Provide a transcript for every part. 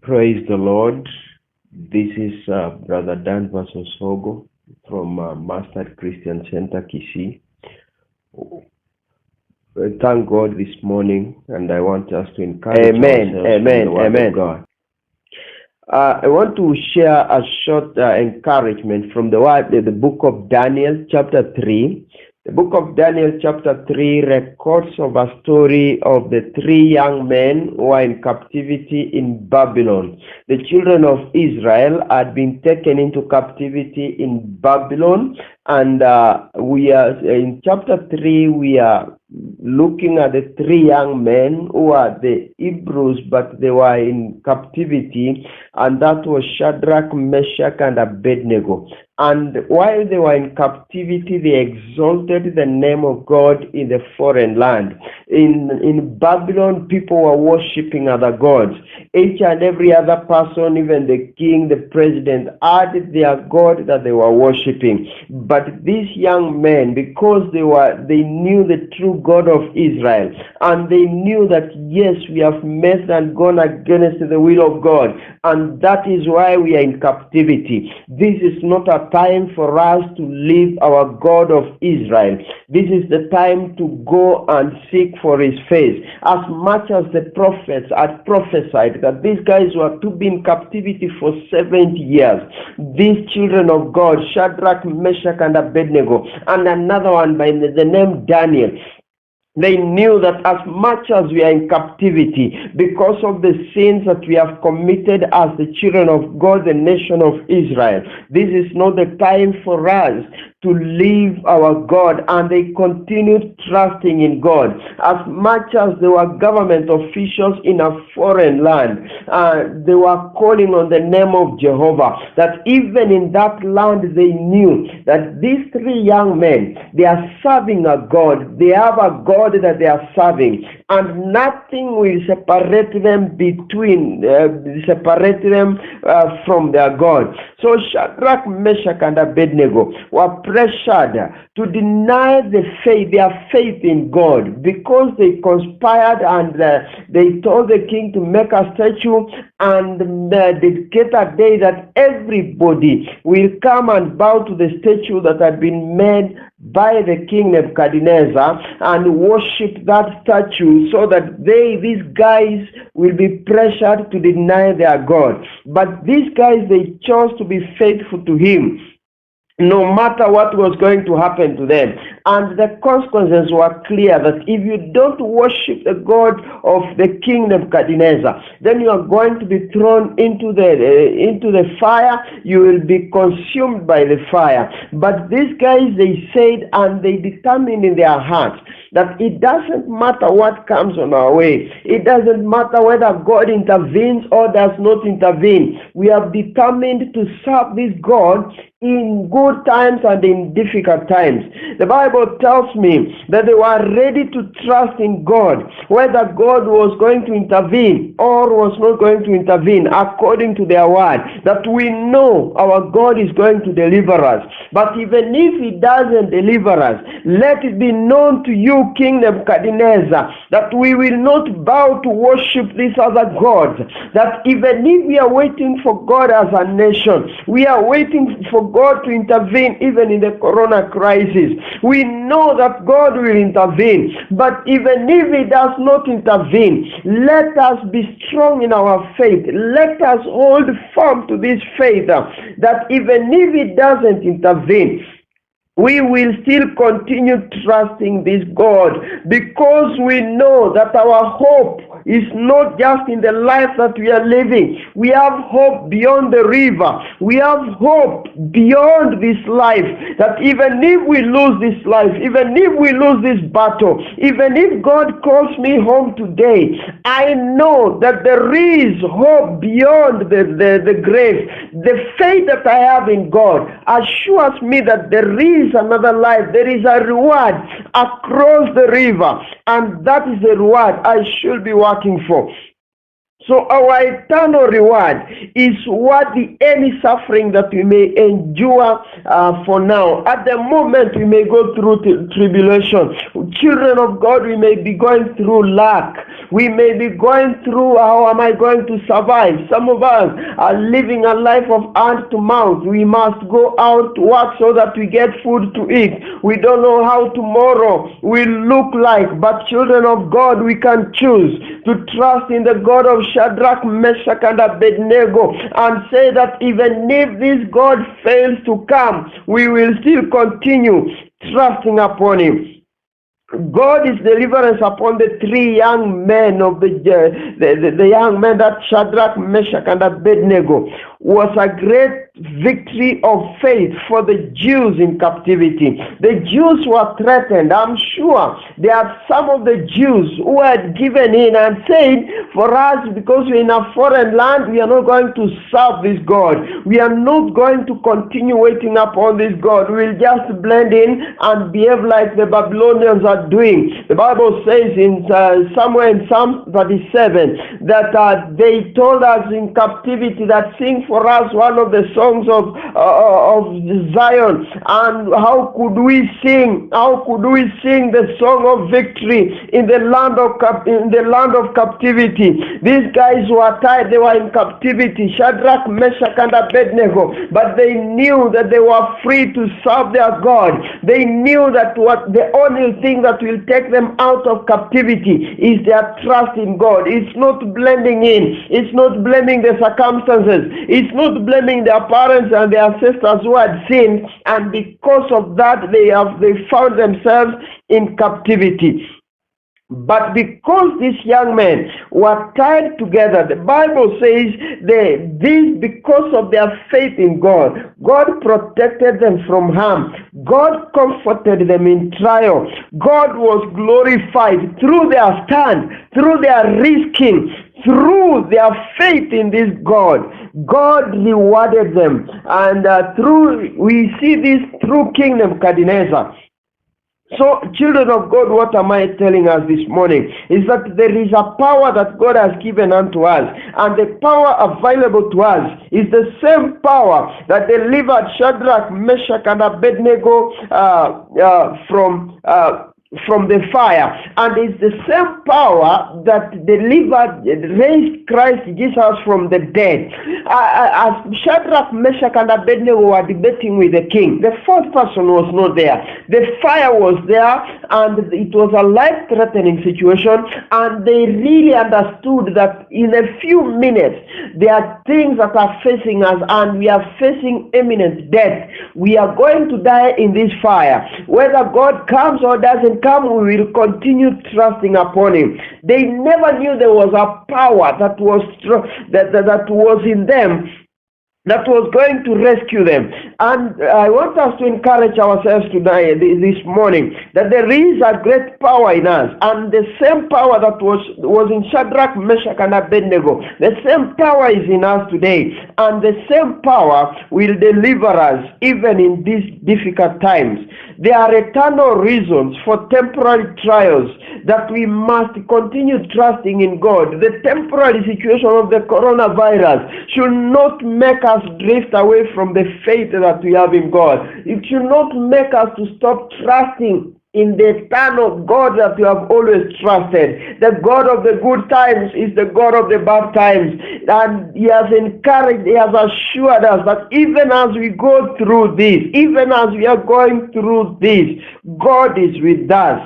Praise the Lord. This is Brother Dan Vasosogo from Mastered Christian Center, Kisii. Thank God this morning, and I want us to encourage ourselves from the Word of God. I want to share a short encouragement from the book of Daniel, chapter 3. The book of Daniel, chapter 3, records of a story of the three young men who are in captivity in Babylon. The children of Israel had been taken into captivity in Babylon, and we are in chapter 3. We are looking at the three young men who are the Hebrews, but they were in captivity, and that was Shadrach, Meshach, and Abednego. And while they were in captivity, they exalted the name of God in the foreign land. In Babylon, people were worshipping other gods. Each and every other person, even the king, the president, had their god that they were worshipping. But these young men, because they knew the true God of Israel, and they knew that yes, we have messed and gone against the will of God, and that is why we are in captivity. This is not a time for us to leave our God of Israel. This is the time to go and seek for his face. As much as the prophets had prophesied that these guys were to be in captivity for 70 years, these children of God, Shadrach, Meshach, and Abednego, and another one by the name Daniel, they knew that as much as we are in captivity because of the sins that we have committed as the children of God, the nation of Israel, this is not the time for us to leave our God. And they continued trusting in God. As much as they were government officials in a foreign land, they were calling on the name of Jehovah. That even in that land they knew that these three young men, they are serving a God. They have a God that they are serving, and nothing will separate them from their God. So Shadrach, Meshach, and Abednego were pressured to deny their faith in God, because they conspired and they told the king to make a statue and dedicate a day that everybody will come and bow to the statue that had been made by the king Nebuchadnezzar and worship that statue, so that these guys will be pressured to deny their God. But these guys, they chose to be faithful to him, no matter what was going to happen to them. And the consequences were clear, that if you don't worship the God of the king Nebuchadnezzar, then you are going to be thrown into the fire. You will be consumed by the fire. But these guys, they said, and they determined in their hearts, that it doesn't matter what comes on our way. It doesn't matter whether God intervenes or does not intervene. We have determined to serve this God in good times and in difficult times. The Bible tells me that they were ready to trust in God, whether God was going to intervene or was not going to intervene, according to their word, that we know our God is going to deliver us. But even if he doesn't deliver us, let it be known to you, King Nebuchadnezzar, that we will not bow to worship these other gods. That even if we are waiting for God as a nation, we are waiting for God to intervene even in the corona crisis. We know that God will intervene, but even if he does not intervene, let us be strong in our faith. Let us hold firm to this faith, that even if he doesn't intervene, we will still continue trusting this God, because we know that our hope is not just in the life that we are living. We have hope beyond the river. We have hope beyond this life, that even if we lose this life, even if we lose this battle, even if God calls me home today, I know that there is hope beyond the grave. The faith that I have in God assures me that there is another life. There is a reward across the river, and that is the reward I should be working for. So our eternal reward is worthy any suffering that we may endure for now. At the moment, we may go through tribulation. Children of God, we may be going through lack. We may be going through, how am I going to survive? Some of us are living a life of hand to mouth. We must go out to work so that we get food to eat. We don't know how tomorrow will look like, but children of God, we can choose to trust in the God of Shadrach, Meshach, and Abednego and say that even if this God fails to come, we will still continue trusting upon him. God's deliverance upon the three young men of the young men that Shadrach, Meshach, and Abednego was a great victory of faith for the Jews in captivity. The Jews were threatened. I'm sure there are some of the Jews who had given in and said, for us, because we're in a foreign land, we are not going to serve this God. We are not going to continue waiting upon this God. We'll just blend in and behave like the Babylonians are doing. The Bible says in somewhere in Psalm 37 that they told us in captivity that sing for us one of the songs of Zion. And how could we sing? How could we sing the song of victory in the land of captivity? These guys were tired. They were in captivity. Shadrach, Meshach, and Abednego. But they knew that they were free to serve their God. They knew that what the only thing that will take them out of captivity is their trust in God. It's not blending in. It's not blaming the circumstances. It's not blaming their parents and their ancestors who had sinned, and because of that they found themselves in captivity. But because these young men were tied together, the Bible says because of their faith in God, God protected them from harm. God comforted them in trial. God was glorified through their stand, through their risking, through their faith in this God. God rewarded them. And we see this through King Nebuchadnezzar. So, children of God, what am I telling us this morning? Is that there is a power that God has given unto us, and the power available to us is the same power that delivered Shadrach, Meshach, and Abednego from the fire, and it's the same power that raised Christ Jesus from the dead. As Shadrach, Meshach, and Abednego were debating with the king, the fourth person was not there. The fire was there, and it was a life-threatening situation, and they really understood that in a few minutes there are things that are facing us, and we are facing imminent death. We are going to die in this fire. Whether God comes or doesn't come, we will continue trusting upon him. They never knew there was a power that was in them that was going to rescue them. And I want us to encourage ourselves today, this morning, that there is a great power in us, and the same power that was in Shadrach, Meshach, and Abednego, the same power is in us today, and the same power will deliver us even in these difficult times. There are eternal reasons for temporary trials that we must continue trusting in God. The temporary situation of the coronavirus should not make us drift away from the faith that we have in God. It should not make us to stop trusting in the eternal God that we have always trusted. The God of the good times is the God of the bad times. And he has encouraged, he has assured us that even as we go through this, even as we are going through this, God is with us.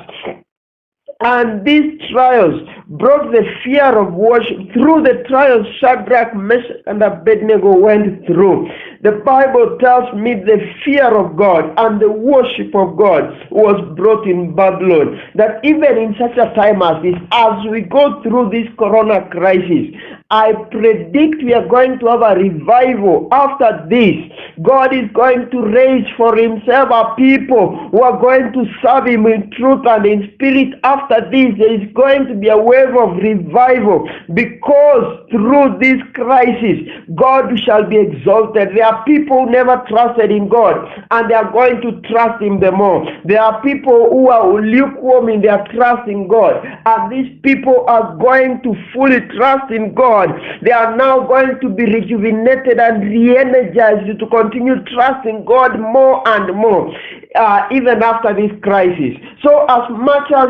And these trials brought the fear of worship. Through the trials Shadrach, Meshach, and Abednego went through, the Bible tells me the fear of God and the worship of God was brought in Babylon. That even in such a time as this, as we go through this corona crisis, I predict we are going to have a revival after this. God is going to raise for himself a people who are going to serve him in truth and in spirit. After this, there is going to be a wave of revival, because through this crisis, God shall be exalted. There are people who never trusted in God, and they are going to trust him the more. There are people who are lukewarm in their trust in God, and these people are going to fully trust in God. They are now going to be rejuvenated and re-energized to continue trusting God more and more, even after this crisis. So as much as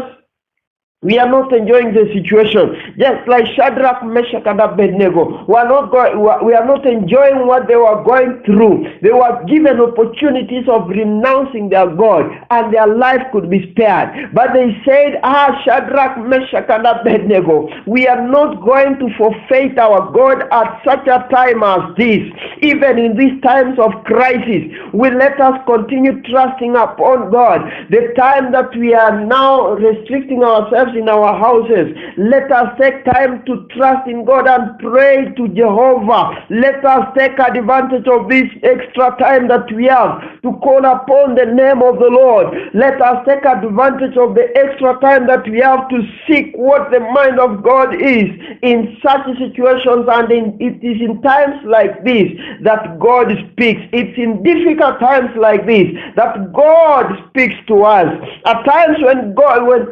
We are not enjoying the situation. Just like Shadrach, Meshach, and Abednego, we are not enjoying what they were going through. They were given opportunities of renouncing their God, and their life could be spared. But they said, Shadrach, Meshach, and Abednego, we are not going to forfeit our God at such a time as this. Even in these times of crisis, we let us continue trusting upon God. The time that we are now restricting ourselves in our houses, let us take time to trust in God and pray to Jehovah. Let us take advantage of this extra time that we have to call upon the name of the Lord. Let us take advantage of the extra time that we have to seek what the mind of God is in such situations, and it is in times like this that God speaks. It's in difficult times like this that God speaks to us. At times when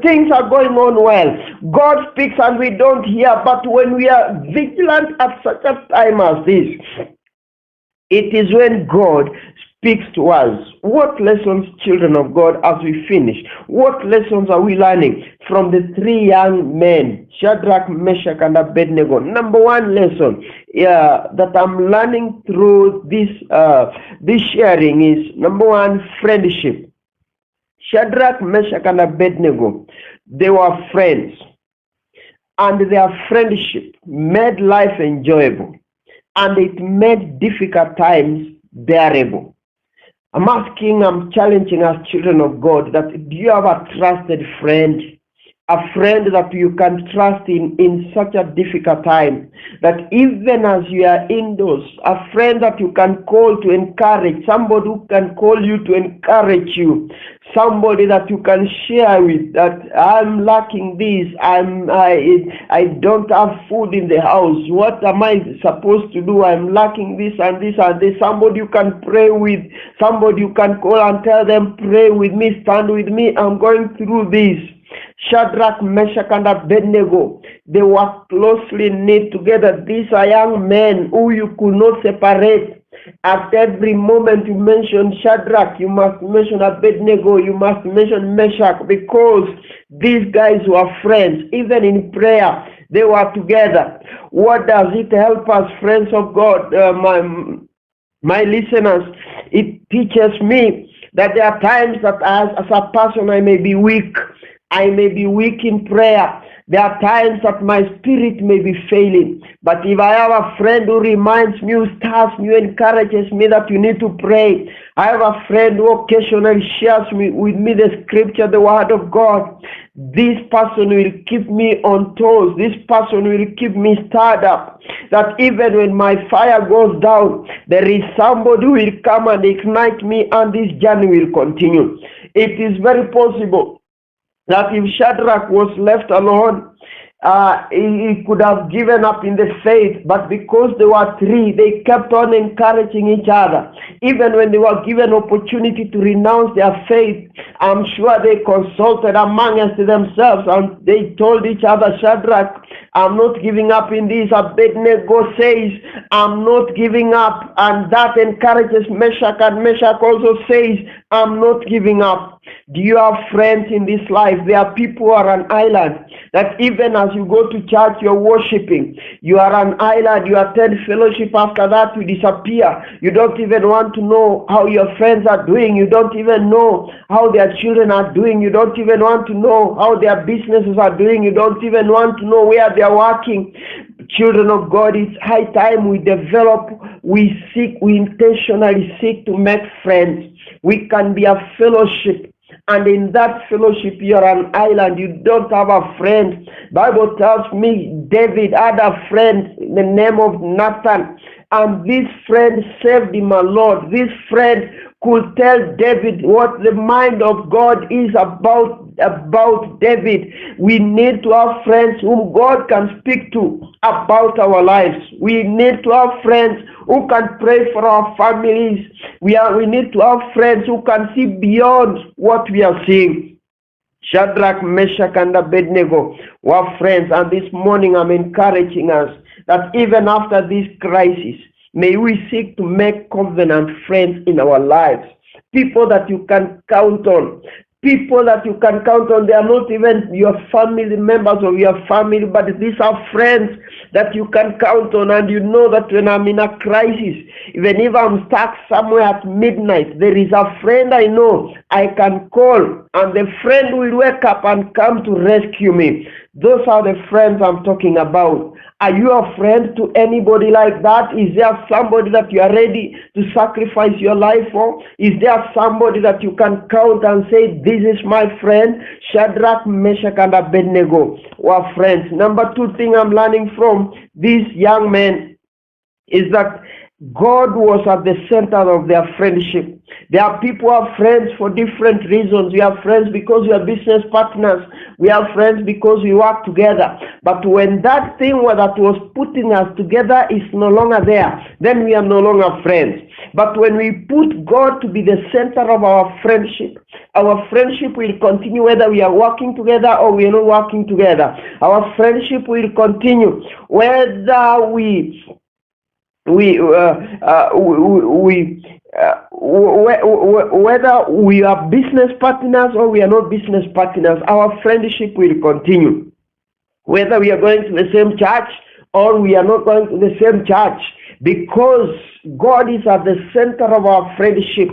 things are going on well, God speaks and we don't hear. But when we are vigilant at such a time as this, it is when God speaks to us. What lessons, children of God, as we finish, what lessons are we learning from the three young men, Shadrach, Meshach, and Abednego? Number one lesson that I'm learning through this sharing is, number one, friendship. Shadrach, Meshach, and Abednego, they were friends, and their friendship made life enjoyable, and it made difficult times bearable. I'm challenging us, children of God, that do you have a trusted friend? A friend that you can trust in such a difficult time, that even as you are indoors, a friend that you can call to encourage, somebody who can call you to encourage you, somebody that you can share with, that I'm lacking this, I don't have food in the house, what am I supposed to do? I'm lacking this and this and this. Somebody you can pray with, somebody you can call and tell them, pray with me, stand with me, I'm going through this. Shadrach, Meshach, and Abednego, they were closely knit together. These are young men who you could not separate. At every moment you mention Shadrach, you must mention Abednego, you must mention Meshach, because these guys were friends. Even in prayer, they were together. What does it help us, friends of God, my listeners? It teaches me that there are times that as a person I may be weak. I may be weak in prayer. There are times that my spirit may be failing. But if I have a friend who reminds me, who starts me, who encourages me that you need to pray. I have a friend who occasionally shares with me the scripture, the word of God. This person will keep me on toes. This person will keep me stirred up. That even when my fire goes down, there is somebody who will come and ignite me, and this journey will continue. It is very possible that if Shadrach was left alone, he could have given up in the faith, but because they were three, they kept on encouraging each other. Even when they were given opportunity to renounce their faith, I'm sure they consulted amongst themselves and they told each other, Shadrach, I'm not giving up in this. Abednego says, I'm not giving up, and that encourages Meshach, and Meshach also says, I'm not giving up. Do you have friends in this life? There are people who are an island, that even as you go to church, you're worshiping. You are an island. You attend fellowship. After that, you disappear. You don't even want to know how your friends are doing. You don't even know how their children are doing. You don't even want to know how their businesses are doing. You don't even want to know where they are working. Children of God, it's high time we develop, we intentionally seek to make friends. We can be a fellowship, and in that fellowship you're an island. You don't have a friend. Bible tells me David had a friend in the name of Nathan, and this friend saved him a lot. This friend could tell David what the mind of God is about David. We need to have friends whom God can speak to about our lives. We need to have friends who can pray for our families. We need to have friends who can see beyond what we are seeing. Shadrach, Meshach, and Abednego were friends, and this morning I'm encouraging us that even after this crisis, may we seek to make covenant friends in our lives. People that you can count on. people that you can count on. They are not even your family members of your family, but these are friends that you can count on. And you know that when I'm in a crisis, even if I'm stuck somewhere at midnight, there is a friend I know I can call, and the friend will wake up and come to rescue me. Those are the friends I'm talking about. Are you a friend to anybody like that? Is there somebody that you are ready to sacrifice your life for? Is there somebody that you can count and say, this is my friend? Shadrach, Meshach, and Abednego were friends. Number two thing I'm learning from these young men is that God was at the center of their friendship. There are people who are friends for different reasons. We are friends because we are business partners. We are friends because we work together. But when that thing that was putting us together is no longer there, then we are no longer friends. But when we put God to be the center of our friendship will continue whether we are working together or we are not working together. Our friendship will continue whether whether we are business partners or we are not business partners. Our friendship will continue whether we are going to the same church or we are not going to the same church, because God is at the center of our friendship.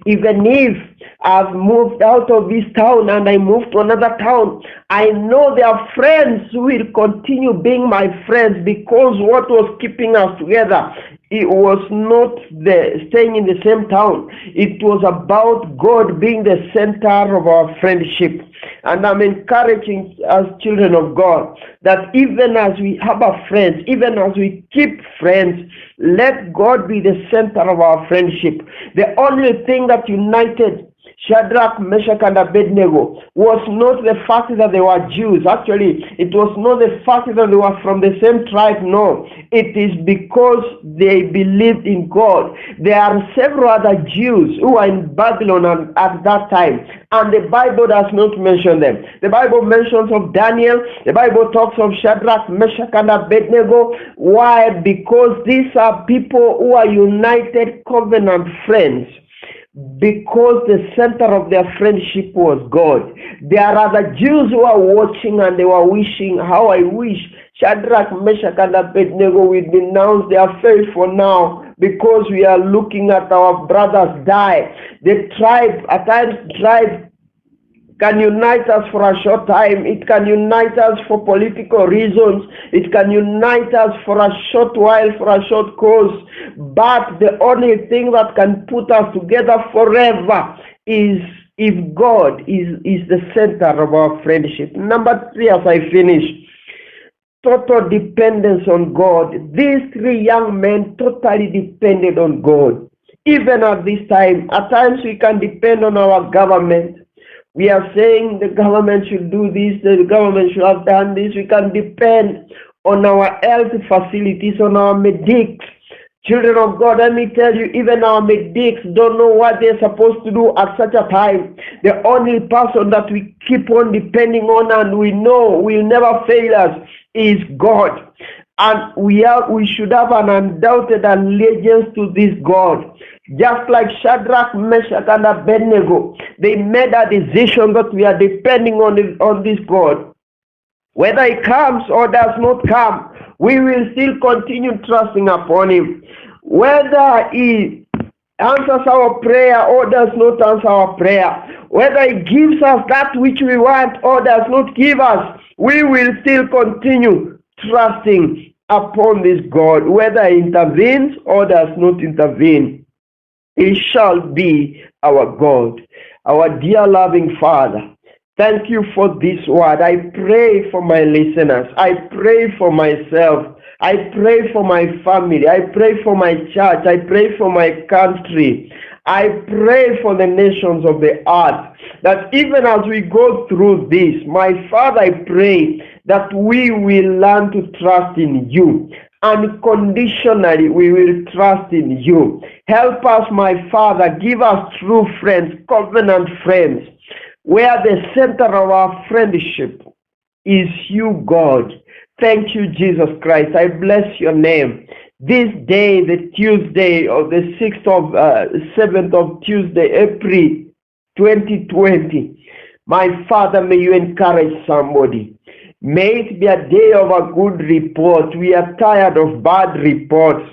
Even if I've moved out of this town and I moved to another town, I know there are friends who will continue being my friends, because what was keeping us together, it was not the staying in the same town. It was about God being the center of our friendship. And I'm encouraging as children of God that even as we have our friends, even as we keep friends, let God be the center of our friendship. The only thing that united Shadrach, Meshach, and Abednego was not the fact that they were Jews. Actually, it was not the fact that they were from the same tribe. No, it is because they believed in God. There are several other Jews who were in Babylon at that time, and the Bible does not mention them. The Bible mentions of Daniel. The Bible talks of Shadrach, Meshach, and Abednego. Why? Because these are people who are united covenant friends, because the center of their friendship was God. There are other Jews who are watching and they were wishing, how I wish Shadrach, Meshach, and Abednego will denounce their faith for now, because we are looking at our brothers die. The tribe, at times tribe can unite us for a short time. It can unite us for political reasons. It can unite us for a short while, for a short course. But the only thing that can put us together forever is if God is the center of our friendship. Number three, as I finish, total dependence on God. These three young men totally depended on God. Even at this time, at times we can depend on our government. We are saying the government should do this, the government should have done this. We can depend on our health facilities, on our medics. Children of God, let me tell you, even our medics don't know what they're supposed to do at such a time. The only person that we keep on depending on and we know will never fail us is God. And we should have an undoubted allegiance to this God. Just like Shadrach, Meshach, and Abednego, they made a decision that we are depending on this God. Whether he comes or does not come, we will still continue trusting upon him. Whether he answers our prayer or does not answer our prayer, whether he gives us that which we want or does not give us, we will still continue trusting upon this God. Whether he intervenes or does not intervene, he shall be our God. Our dear loving Father, thank you for this word. I pray for my listeners. I pray for myself. I pray for my family. I pray for my church. I pray for my country. I pray for the nations of the earth, that even as we go through this, my Father, I pray that we will learn to trust in you. Unconditionally, we will trust in you. Help us, my Father. Give us true friends, covenant friends, where the center of our friendship is you, God. Thank you, Jesus Christ. I bless your name. This day, the Tuesday of the 7th of Tuesday, April 2020. My Father, may you encourage somebody. May it be a day of a good report. We are tired of bad reports.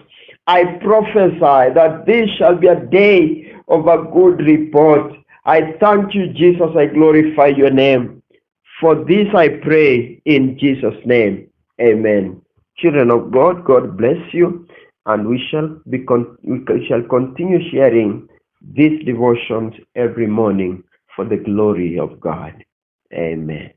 I prophesy that this shall be a day of a good report. I thank you, Jesus. I glorify your name. For this I pray in Jesus' name. Amen. Children of God, God bless you, and we shall continue sharing these devotions every morning for the glory of God. Amen.